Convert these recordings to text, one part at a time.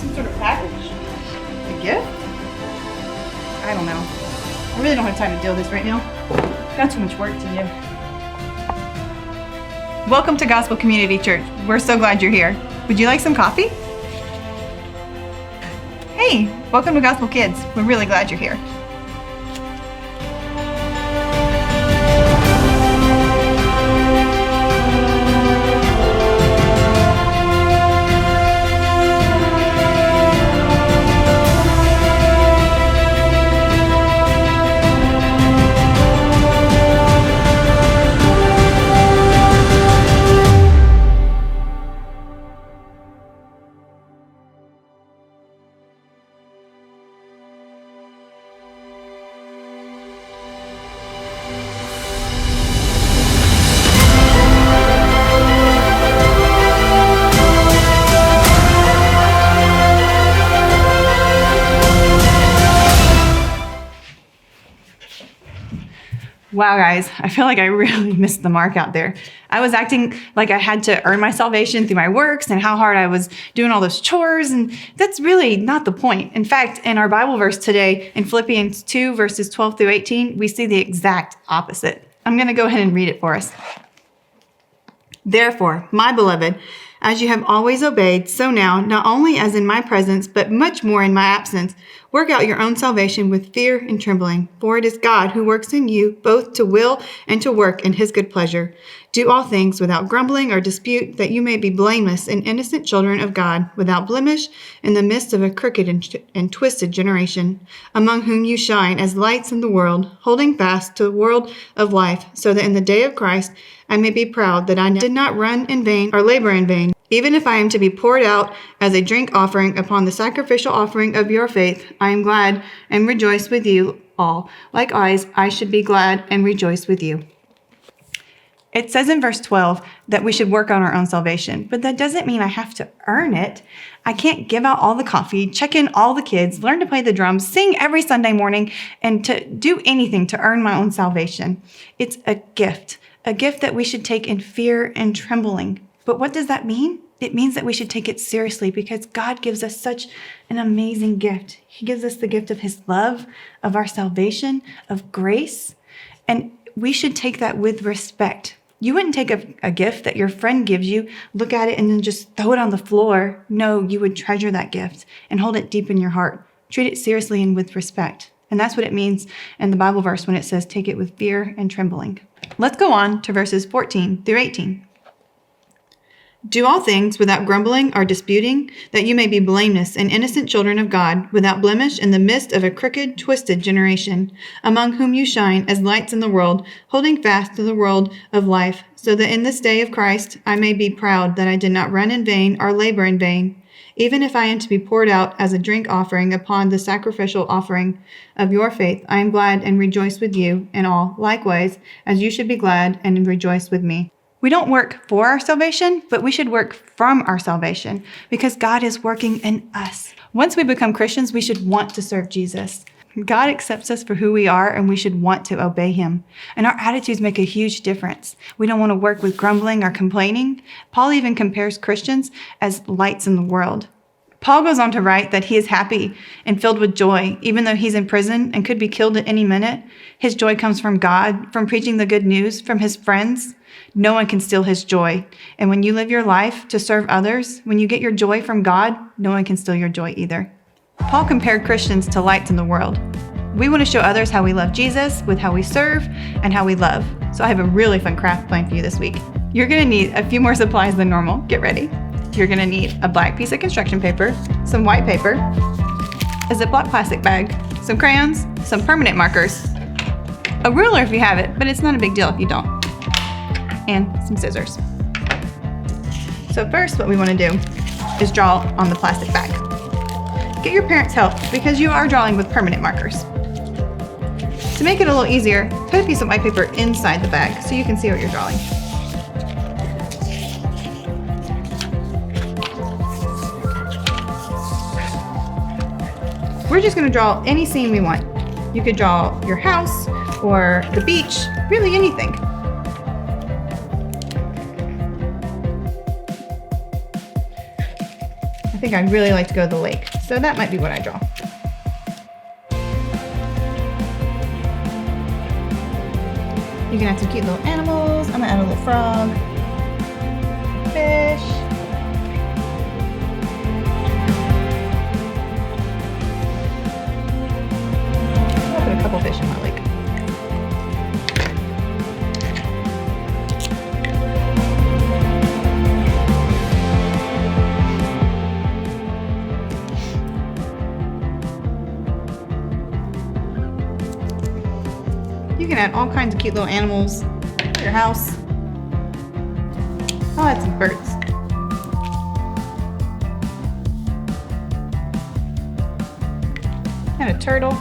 Some sort of package. A gift? I don't know. I really don't have time to deal with this right now. Got too much work to do. Welcome to Gospel Community Church. We're so glad you're here. Would you like some coffee? Hey, welcome to Gospel Kids. We're really glad you're here. Wow, guys, I feel like I really missed the mark out there. I was acting like I had to earn my salvation through my works and how hard I was doing all those chores, and that's really not the point. In fact, in our Bible verse today, in Philippians 2, verses 12 through 18, we see the exact opposite. I'm going to go ahead and read it for us. Therefore, my beloved, as you have always obeyed, so now, not only as in my presence, but much more in my absence, work out your own salvation with fear and trembling. For it is God who works in you both to will and to work in his good pleasure. Do all things without grumbling or dispute, that you may be blameless and innocent children of God, without blemish, in the midst of a crooked and twisted generation, among whom you shine as lights in the world, holding fast to the word of life, so that in the day of Christ I may be proud that I did not run in vain or labor in vain. Even if I am to be poured out as a drink offering upon the sacrificial offering of your faith, I am glad and rejoice with you all. Likewise, I should be glad and rejoice with you. It says in verse 12 that we should work on our own salvation, but that doesn't mean I have to earn it. I can't give out all the coffee, check in all the kids, learn to play the drums, sing every Sunday morning, and to do anything to earn my own salvation. It's a gift that we should take in fear and trembling. But what does that mean? It means that we should take it seriously because God gives us such an amazing gift. He gives us the gift of his love, of our salvation, of grace, and we should take that with respect. You wouldn't take a gift that your friend gives you, look at it, and then just throw it on the floor. No, you would treasure that gift and hold it deep in your heart. Treat it seriously and with respect. And that's what it means in the Bible verse when it says, take it with fear and trembling. Let's go on to verses 14 through 18. Do all things without grumbling or disputing, that you may be blameless and innocent children of God, without blemish in the midst of a crooked, twisted generation, among whom you shine as lights in the world, holding fast to the word of life, so that in this day of Christ I may be proud that I did not run in vain or labor in vain. Even if I am to be poured out as a drink offering upon the sacrificial offering of your faith, I am glad and rejoice with you in all. Likewise, as you should be glad and rejoice with me. We don't work for our salvation, but we should work from our salvation because God is working in us. Once we become Christians, we should want to serve Jesus. God accepts us for who we are, and we should want to obey him. And our attitudes make a huge difference. We don't want to work with grumbling or complaining. Paul even compares Christians as lights in the world. Paul goes on to write that he is happy and filled with joy, even though he's in prison and could be killed at any minute. His joy comes from God, from preaching the good news, from his friends. No one can steal his joy. And when you live your life to serve others, when you get your joy from God, no one can steal your joy either. Paul compared Christians to lights in the world. We want to show others how we love Jesus with how we serve and how we love. So I have a really fun craft planned for you this week. You're going to need a few more supplies than normal. Get ready. You're going to need a black piece of construction paper, some white paper, a Ziploc plastic bag, some crayons, some permanent markers, a ruler if you have it, but it's not a big deal if you don't, and some scissors. So first, what we want to do is draw on the plastic bag. Get your parents' help because you are drawing with permanent markers. To make it a little easier, put a piece of white paper inside the bag so you can see what you're drawing. We're just going to draw any scene we want. You could draw your house or the beach, really anything. I think I'd really like to go to the lake. So that might be what I draw. You can add some cute little animals. I'm gonna add a little frog, fish. I'll put a couple fish in my lake. You can add all kinds of cute little animals to your house. I'll add some birds. And a turtle.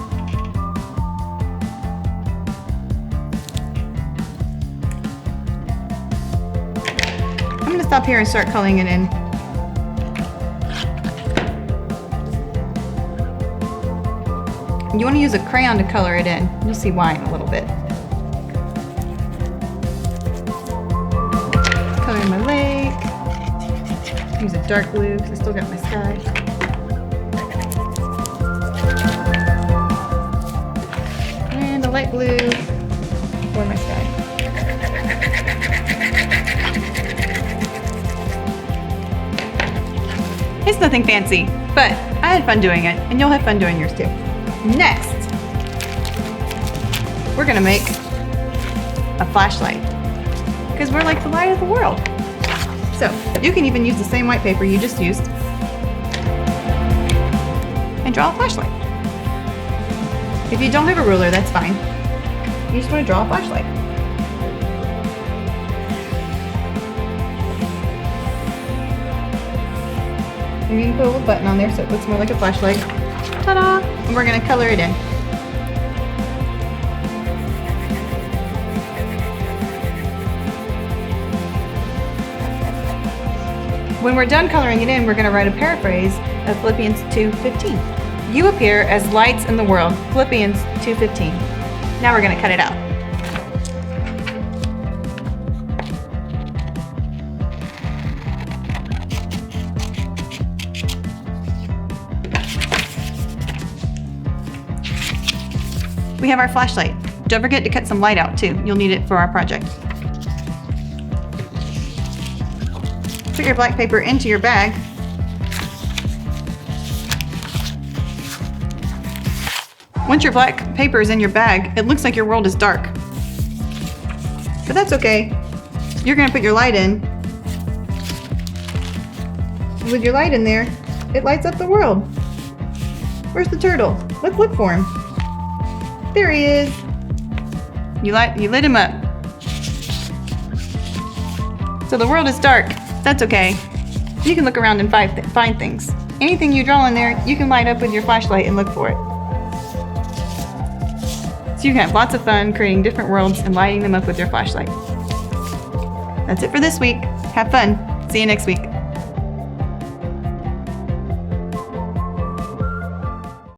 I'm gonna stop here and start coloring it in. You want to use a crayon to color it in. You'll see why in a little bit. Color in my lake. Use a dark blue because I still got my sky. And a light blue for my sky. It's nothing fancy, but I had fun doing it, and you'll have fun doing yours too. Next, we're gonna make a flashlight because we're like the light of the world. So you can even use the same white paper you just used and draw a flashlight. If you don't have a ruler, that's fine. You just want to draw a flashlight. Maybe you can put a little button on there so it looks more like a flashlight. Ta-da! And we're gonna color it in. When we're done coloring it in, we're gonna write a paraphrase of Philippians 2:15. You appear as lights in the world, Philippians 2:15. Now we're gonna cut it out. We have our flashlight. Don't forget to cut some light out too. You'll need it for our project. Put your black paper into your bag. Once your black paper is in your bag, it looks like your world is dark. But that's okay. You're gonna put your light in. With your light in there, it lights up the world. Where's the turtle? Let's look for him. There he is. You lit him up. So the world is dark. That's okay. You can look around and find things. Anything you draw in there, you can light up with your flashlight and look for it. So you can have lots of fun creating different worlds and lighting them up with your flashlight. That's it for this week. Have fun. See you next week.